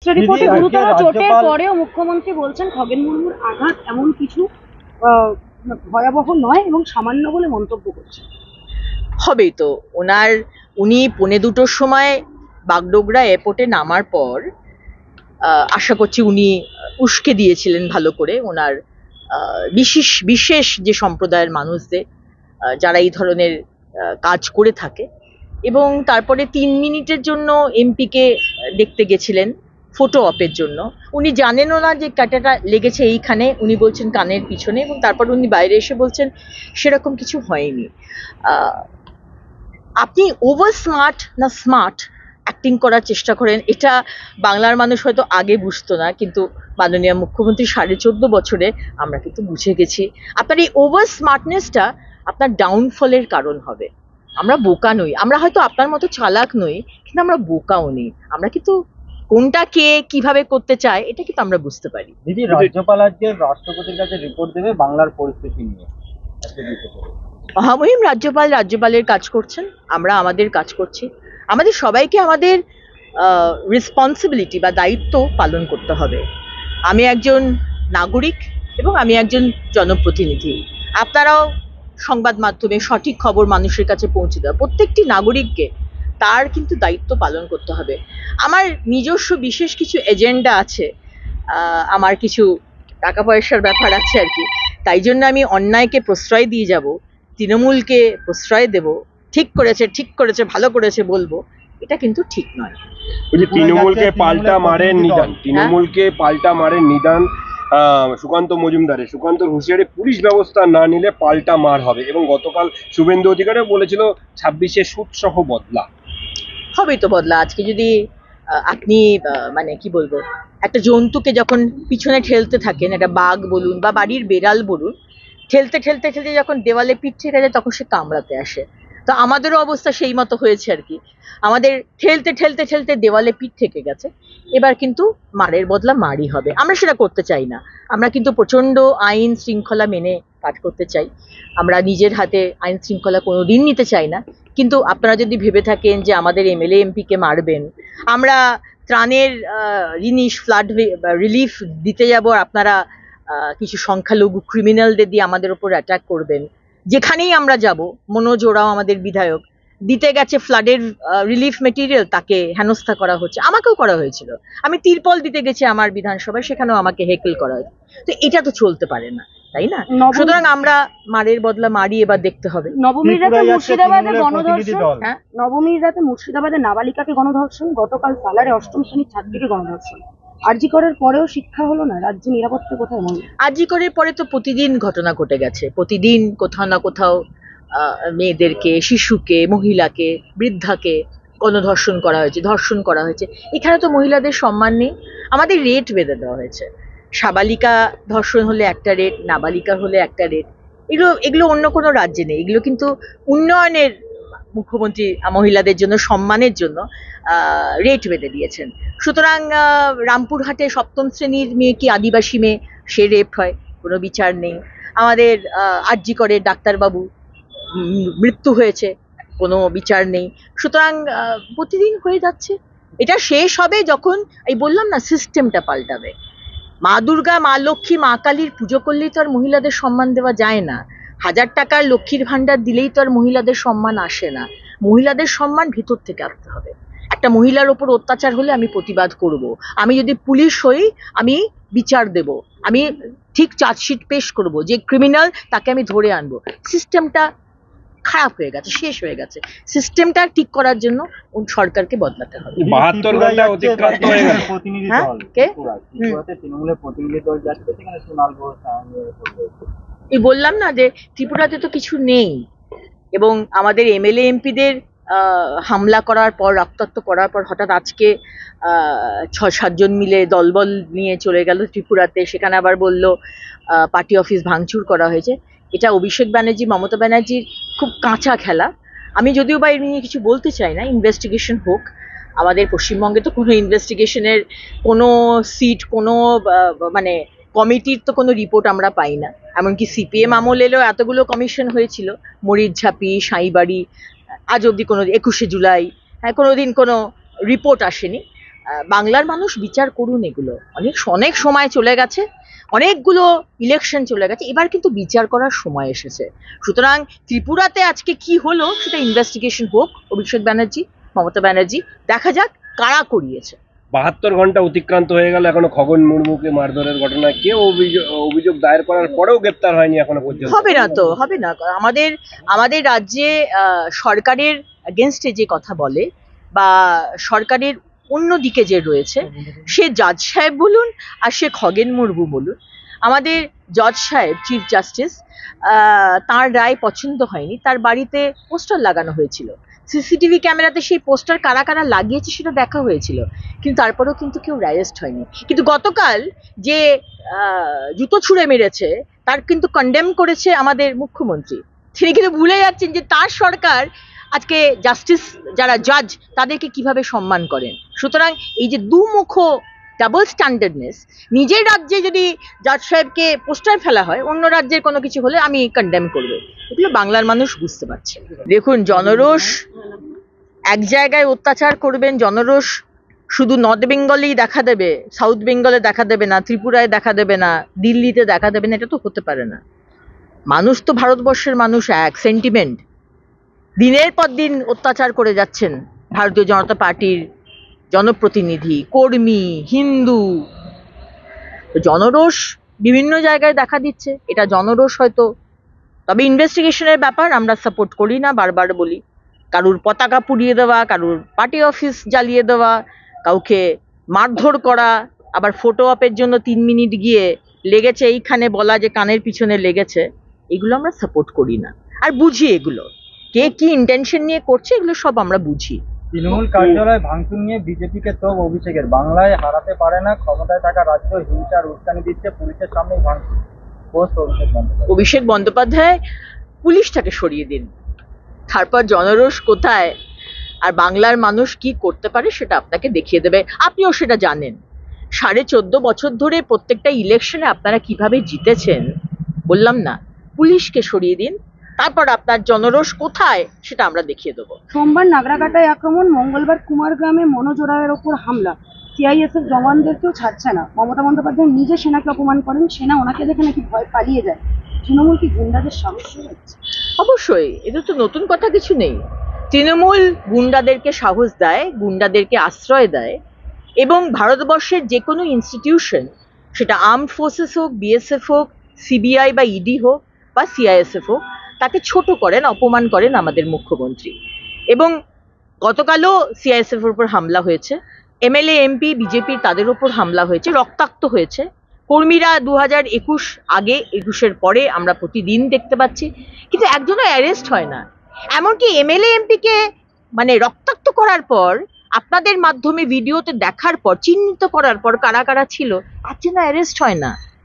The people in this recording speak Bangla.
এক্সরে রিপোর্টে গুরুতর চোটের পরেও মুখ্যমন্ত্রী বলছেন খগেন মুর্মুর আঘাত এমন কিছু ভয়াবহ নয় এবং সামান্য বলে মন্তব্য করছেন। হবেই তো। উনি 2:45 সময় বাগডোগরা এয়ারপোর্টে নামার পর আশা করছি উনি উস্কে দিয়েছিলেন ভালো করে ওনার বিশেষ যে সম্প্রদায়ের মানুষদের যারা এই ধরনের কাজ করে থাকে, এবং তারপরে 3 মিনিটের জন্য এমপিকে দেখতে গেছিলেন ফটো অপের জন্য। উনি জানেনও না যে কাঁটাটা লেগেছে এইখানে, উনি বলছেন কানের পিছনে, এবং তারপর উনি বাইরে এসে বলছেন সেরকম কিছু হয়নি। আপনি ওভার স্মার্ট না স্মার্ট অ্যাক্টিং করার চেষ্টা করেন, এটা বাংলার মানুষ হয়তো আগে বুঝতো না, কিন্তু মাননীয় মুখ্যমন্ত্রী 14.5 বছরে আমরা কিন্তু বুঝে গেছি। আপনার এই ওভার স্মার্টনেসটা আপনার ডাউনফলের কারণ হবে। আমরা বোকা নই, আমরা হয়তো আপনার মতো চালাক নই, কিন্তু আমরা বোকাও নেই। আমরা কিন্তু কোনটা কে কিভাবে করতে চায় এটা কিন্তু আমরা বুঝতে পারি। দিদি, রাজ্যপাল আজকে রাষ্ট্রপতির কাছে রিপোর্ট দেবে বাংলার পরিস্থিতি নিয়ে। মহামহিম রাজ্যপালের কাজ করছেন, আমরা আমাদের কাজ করছি। আমাদের সবাইকে আমাদের রেসপন্সিবিলিটি বা দায়িত্ব পালন করতে হবে। আমি একজন নাগরিক এবং আমি একজন জনপ্রতিনিধি। আপনারাও সংবাদ মাধ্যমে সঠিক খবর মানুষের কাছে পৌঁছে দেওয়া, প্রত্যেকটি নাগরিককে তার কিন্তু দায়িত্ব পালন করতে হবে। আমার নিজস্ব বিশেষ কিছু এজেন্ডা আছে, আমার কিছু টাকা পয়সার ব্যাপার আছে আর কি, তাই জন্য আমি অন্যায়কে প্রশ্রয় দিয়ে যাব, তৃণমূলকে প্রশ্রয় দেব, ঠিক করেছে ভালো করেছে বলবো, এটা কিন্তু ঠিক নয়। তৃণমূলকে পাল্টা মারেন নিদান সুকান্ত মজুমদারের। সুকান্তর হুঁশিয়ারি, পুলিশ ব্যবস্থা না নিলে পাল্টা মার হবে, এবং গতকাল শুভেন্দু অধিকারীও বলেছিল 26-এ সুদ সহ বদলা হবেই তো বদলা। আজকে যদি আপনি মানে কি বলবো, একটা জন্তুকে যখন পিছনে ঠেলতে থাকেন, একটা বাঘ বলুন বা বাড়ির বেড়াল বলুন, ঠেলতে যখন দেওয়ালে পিঠ থেকে যায় তখন সে কামড়াতে আসে। তো আমাদেরও অবস্থা সেই মতো হয়েছে আর কি। আমাদের ঠেলতে দেওয়ালে পিঠ থেকে গেছে, এবার কিন্তু মারের বদলা মারই হবে। আমরা সেটা করতে চাই না, আমরা কিন্তু প্রচন্ড আইন শৃঙ্খলা মেনে কাজ করতে চাই। আমরা নিজের হাতে আইন শৃঙ্খলা কোনোদিন নিতে চাই না। কিন্তু আপনারা যদি ভেবে থাকেন যে আমাদের এমএলএ এমপিকে মারবেন, আমরা ত্রাণের জিনিস ফ্লাড রিলিফ দিতে যাব, আর আপনারা কিছু সংখ্যালঘু ক্রিমিনালদের দিয়ে আমাদের উপর অ্যাটাক করবেন, যেখানেই আমরা যাব, মনোজ ওরাও আমাদের বিধায়ক দিতে গেছে ফ্লাডের রিলিফ মেটেরিয়াল, তাকে হেনস্থা করা হচ্ছে। আমাকেও করা হয়েছিল, আমি তিরপল দিতে গেছি আমার বিধানসভায়, সেখানেও আমাকে হেকেল করা হয়েছে। তো এটা তো চলতে পারে না, তাই না? সুতরাং আমরা মারের বদলা মারি এবার দেখতে হবে। নবমীর রাতে মুর্শিদাবাদে নাবালিকাকে গণধর্ষণ, গতকাল সালারে 8ম শ্রেণীর ছাত্রীকে গণধর্ষণ। আরজি করার পরেও শিক্ষা হলো না, রাজ্যে নিরাপত্তা কোথায়? আরজি করার পরে তো প্রতিদিন ঘটনা ঘটে গেছে, প্রতিদিন কোথাও না কোথাও মেয়েদেরকে, শিশুকে, মহিলাকে, বৃদ্ধাকে গণধর্ষণ করা হয়েছে, ধর্ষণ করা হয়েছে। এখানে তো মহিলাদের সম্মান নেই। আমাদের রেট বেঁধে দেওয়া হয়েছে, সাবালিকা ধর্ষণ হলে একটা রেট, নাবালিকা হলে একটা রেট। এগুলো অন্য কোনো রাজ্যে নেই। এগুলো কিন্তু উন্নয়নের মুখ্যমন্ত্রী মহিলাদের জন্য, সম্মানের জন্য রেট বেঁধে দিয়েছেন। সুতরাং রামপুরহাটে 7ম শ্রেণীর মেয়ে কি আদিবাসী মেয়ে, সে রেপ হয়, কোনো বিচার নেই। আমাদের আরজি করে ডাক্তারবাবু মৃত্যু হয়েছে, কোনো বিচার নেই। সুতরাং প্রতিদিন হয়ে যাচ্ছে। এটা শেষ হবে যখন, এই বললাম না, সিস্টেমটা পাল্টাবে। মা দুর্গা, মা লক্ষ্মী, মা কালীর পুজো করলেই তো আর মহিলাদের সম্মান দেওয়া যায় না। 1000 টাকার লক্ষ্মীর ভান্ডার দিলেই তো আর মহিলাদের সম্মান আসে না। মহিলাদের সম্মান ভিতর থেকে আসতে হবে। একটা মহিলার ওপর অত্যাচার হলে আমি প্রতিবাদ করব, আমি যদি পুলিশ হই আমি বিচার দেব, আমি ঠিক চার্জশিট পেশ করব, যে ক্রিমিনাল তাকে আমি ধরে আনবো। সিস্টেমটা খারাপ হয়ে গেছে, শেষ হয়ে গেছে। সিস্টেমটা ঠিক করার জন্য সরকারকে বদলাতে হবে। 72 ঘন্টা অতিক্রান্ত হয়ে গেল। এই বললাম না যে ত্রিপুরাতে তো কিছু নেই, এবং আমাদের এমএলএ এমপিদের হামলা করার পর, রক্তাক্ত করার পর, হঠাৎ আজকে 6-7 জন মিলে দলবল নিয়ে চলে গেল ত্রিপুরাতে। সেখানে আবার বলল পার্টি অফিস ভাঙচুর করা হয়েছে। এটা অভিষেক ব্যানার্জি, মমতা ব্যানার্জির খুব কাঁচা খেলা। আমি যদিও বা এর নিয়ে কিছু বলতে চাই না, ইনভেস্টিগেশন হোক। আমাদের পশ্চিমবঙ্গে তো কোনো ইনভেস্টিগেশনের কোনো সিট, কোনো মানে কমিটির তো কোনো রিপোর্ট আমরা পাই না। এমনকি সিপিএম আমল এলেও এতগুলো কমিশন হয়েছিল, মরিচঝাপি, সাঁইবাড়ি, আজ অবধি কোনো 21শে জুলাই কোনোদিন কোনো রিপোর্ট আসেনি। বাংলার মানুষ বিচার করুন এগুলো। অনেক সময় চলে গেছে, অনেকগুলো ইলেকশন চলে গেছে, এবার কিন্তু বিচার করার সময় এসেছে। সুতরাং ত্রিপুরাতে আজকে কি হলো সেটা ইনভেস্টিগেশন হোক, অভিষেক ব্যানার্জি, মমতা ব্যানার্জি, দেখা যাক কারা করিয়েছে। 72 ঘন্টা অতিক্রান্ত হয়ে গেল, এখনো খগন মুর্মুকে মারধরের ঘটনায় কেউ অভিযোগ দায়ের করার পরেও গ্রেপ্তার হয়নি এখনো পর্যন্ত। হবে না। আমাদের রাজ্যে সরকারের এগেনস্টে যে কথা বলে বা সরকারের অন্যদিকে যে রয়েছে, সে জজ সাহেব বলুন আর সে খগেন মুর্মু বলুন, আমাদের জজ সাহেব, চিফ জাস্টিস, তার রায় পছন্দ হয়নি, তার বাড়িতে পোস্টার লাগানো হয়েছিল। সিসিটিভি ক্যামেরাতে সেই পোস্টার কারা কারা লাগিয়েছে সেটা দেখা হয়েছিল, কিন্তু তারপরেও কিন্তু কেউ অ্যারেস্ট হয়নি। কিন্তু গতকাল যে জুতো ছুঁড়ে মেরেছে তার কিন্তু কন্ডেম করেছে আমাদের মুখ্যমন্ত্রী। তিনি কিন্তু ভুলে যাচ্ছেন যে তার সরকার আজকে জাস্টিস যারা জাজ তাদেরকে কিভাবে সম্মান করেন। সুতরাং এই যে দুমুখ ডাবল স্ট্যান্ডার্ডনেস, নিজের রাজ্যে যদি জাজ সাহেবকে পোস্টার ফেলা হয়, অন্য রাজ্যের কোনো কিছু হলে আমি কন্ডেম করব, এগুলো বাংলার মানুষ বুঝতে পারছে। দেখুন, জনরোষ এক জায়গায় অত্যাচার করবেন, জনরোষ শুধু নর্থ বেঙ্গলেই দেখা দেবে, সাউথ বেঙ্গলে দেখা দেবে না, ত্রিপুরায় দেখা দেবে না, দিল্লিতে দেখা দেবে না, এটা তো হতে পারে না। মানুষ তো ভারতবর্ষের মানুষ, এক সেন্টিমেন্ট। দিনের পর দিন অত্যাচার করে যাচ্ছেন ভারতীয় জনতা পার্টির জনপ্রতিনিধি, কর্মী, হিন্দু। জনরোষ বিভিন্ন জায়গায় দেখা দিচ্ছে, এটা জনরোষ হয়তো, তবে ইনভেস্টিগেশনের ব্যাপার আমরা সাপোর্ট করি না, বারবার বলি। কারুর পতাকা পুড়িয়ে দেওয়া, কারুর পার্টি অফিস জ্বালিয়ে দেওয়া, কাউকে মারধর করা, আবার ফটো অপের জন্য 3 মিনিট গিয়ে লেগেছে এইখানে বলা যে কানের পিছনে লেগেছে, এগুলো আমরা সাপোর্ট করি না। আর বুঝি এগুলো কে কি ইন্টেনশন নিয়ে করছে, এগুলো সব আমরা বুঝি। তৃণমূল কার্যালয় ভাঙচুর নিয়ে বিজেপিকে তো অভিষেকের, বাংলায় হারাতে পারে না, ক্ষমতায় থাকা রাজ্য হিংসার উস্কানি দিচ্ছে, পুলিশের সামনেই ভাঙচুর। পোস্ট অভিষেক বন্দ্যোপাধ্যায় পুলিশটাকে সরিয়ে দিন, তারপর জনরোষ কোথায় আর বাংলার মানুষ কি করতে পারে সেটা আপনাকে দেখিয়ে দেবে। আপনিও সেটা জানেন, 14.5 বছর ধরে প্রত্যেকটা ইলেকশনে আপনারা কিভাবে জিতেছেন। বললাম না, পুলিশকে সরিয়ে দিন, তারপর আপনার জনরোষ কোথায় সেটা আমরা দেখিয়ে দেবো। সোমবার নাগরাকাটায় আক্রমণ, মঙ্গলবার কুমারগ্রামে মনোজ রায়ের ওপর হামলা, সিআইএসএফ জওয়ানদেরকেও ছাড়ছে না। মমতা বন্দ্যোপাধ্যায় নিজে সেনাকে অপমান করেন, সেনা ওনাকে দেখে নাকি ভয় পালিয়ে যায়। তৃণমূল কি গুন্ডাদের সাহস হচ্ছে? অবশ্যই, এটা তো নতুন কথা কিছু নেই। তৃণমূল গুন্ডাদেরকে সাহস দেয়, গুন্ডাদেরকে আশ্রয় দেয়, এবং ভারতবর্ষের যে কোনো ইনস্টিটিউশন, সেটা আর্মড ফোর্সেস হোক, বিএসএফ হোক, সিবিআই বা ইডি হোক বা সিআইএসএফ হোক, তাকে ছোট করেন, অপমান করেন আমাদের মুখ্যমন্ত্রী। এবং গতকালও সিআইএসএফ এর উপর হামলা হয়েছে, এমএলএ এমপি বিজেপির তাদের উপর হামলা হয়েছে, রক্তাক্ত হয়েছে। কর্মীরা 2021 আগে, 21-এর পরে আমরা প্রতিদিন দেখতে পাচ্ছি, কিন্তু একজনও অ্যারেস্ট হয় না। এমনকি এমএলএ এমপিকে মানে রক্তাক্ত করার পর, আপনাদের মাধ্যমে ভিডিওতে দেখার পর, চিহ্নিত করার পর কারা কারা ছিল, তার জন্য অ্যারেস্ট হয় না।